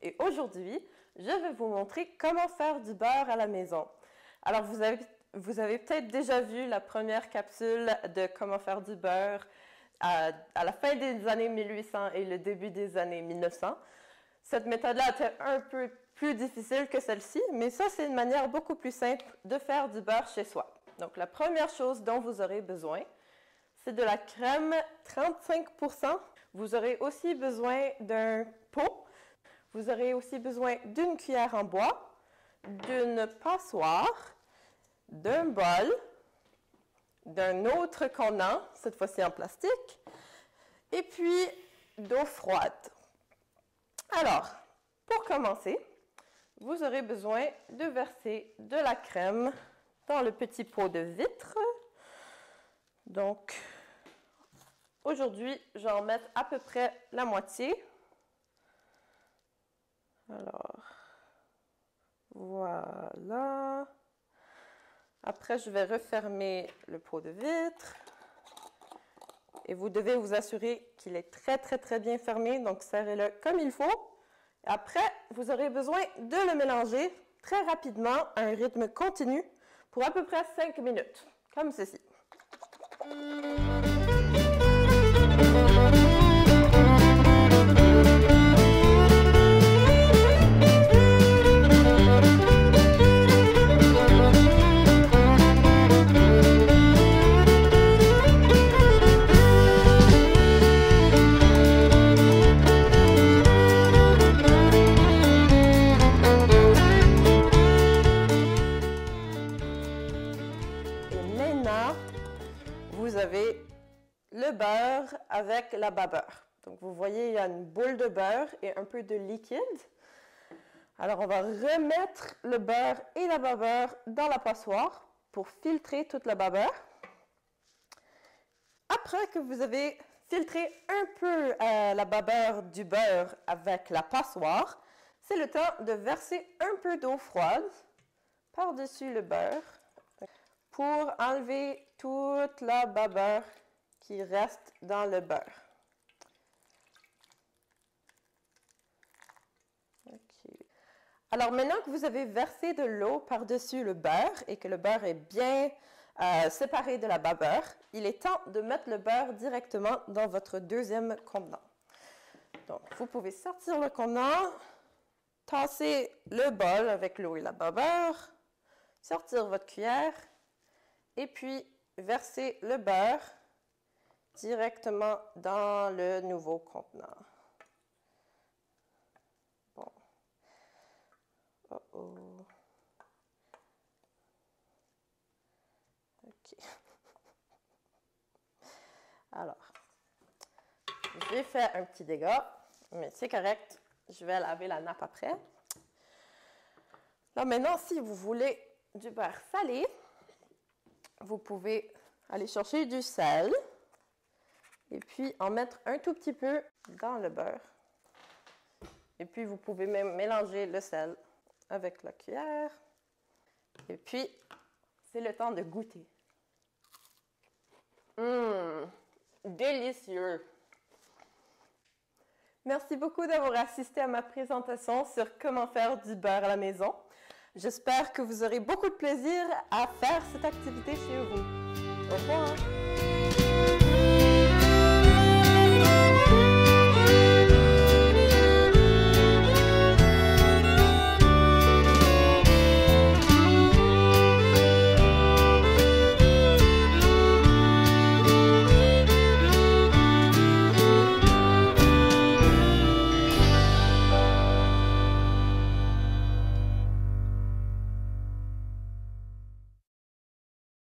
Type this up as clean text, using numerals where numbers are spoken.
et aujourd'hui, je vais vous montrer comment faire du beurre à la maison. Alors, vous avez peut-être déjà vu la première capsule de comment faire du beurre à la fin des années 1800 et le début des années 1900. Cette méthode-là était un peu plus difficile que celle-ci, mais ça, c'est une manière beaucoup plus simple de faire du beurre chez soi. Donc, la première chose dont vous aurez besoin, c'est de la crème 35%. Vous aurez aussi besoin d'un pot. Vous aurez aussi besoin d'une cuillère en bois, d'une passoire, d'un bol, d'un autre contenant, cette fois-ci en plastique, et puis d'eau froide. Alors, pour commencer, vous aurez besoin de verser de la crème dans le petit pot de vitre. Donc, aujourd'hui, je vais en mettre à peu près la moitié. Alors, voilà. Après, je vais refermer le pot de vitre. Et vous devez vous assurer qu'il est très bien fermé, donc serrez-le comme il faut. Après, vous aurez besoin de le mélanger très rapidement à un rythme continu pour à peu près 5 minutes, comme ceci. Vous avez le beurre avec la babeur. Donc, vous voyez, il y a une boule de beurre et un peu de liquide. Alors, on va remettre le beurre et la babeur dans la passoire pour filtrer toute la babeur. Après que vous avez filtré un peu la babeur du beurre avec la passoire, c'est le temps de verser un peu d'eau froide par-dessus le beurre pour enlever toute la babeur qui reste dans le beurre. Okay. Alors maintenant que vous avez versé de l'eau par-dessus le beurre et que le beurre est bien séparé de la babeur, il est temps de mettre le beurre directement dans votre deuxième contenant. Donc, vous pouvez sortir le contenant, tasser le bol avec l'eau et la babeur, sortir votre cuillère, et puis, verser le beurre directement dans le nouveau contenant. Bon. Oh. OK. Alors, j'ai fait un petit dégât, mais c'est correct. Je vais laver la nappe après. Là, maintenant, si vous voulez du beurre salé, vous pouvez aller chercher du sel et puis en mettre un tout petit peu dans le beurre. Et puis, vous pouvez même mélanger le sel avec la cuillère. Et puis, c'est le temps de goûter. Délicieux! Merci beaucoup d'avoir assisté à ma présentation sur comment faire du beurre à la maison. J'espère que vous aurez beaucoup de plaisir à faire cette activité chez vous. Au revoir!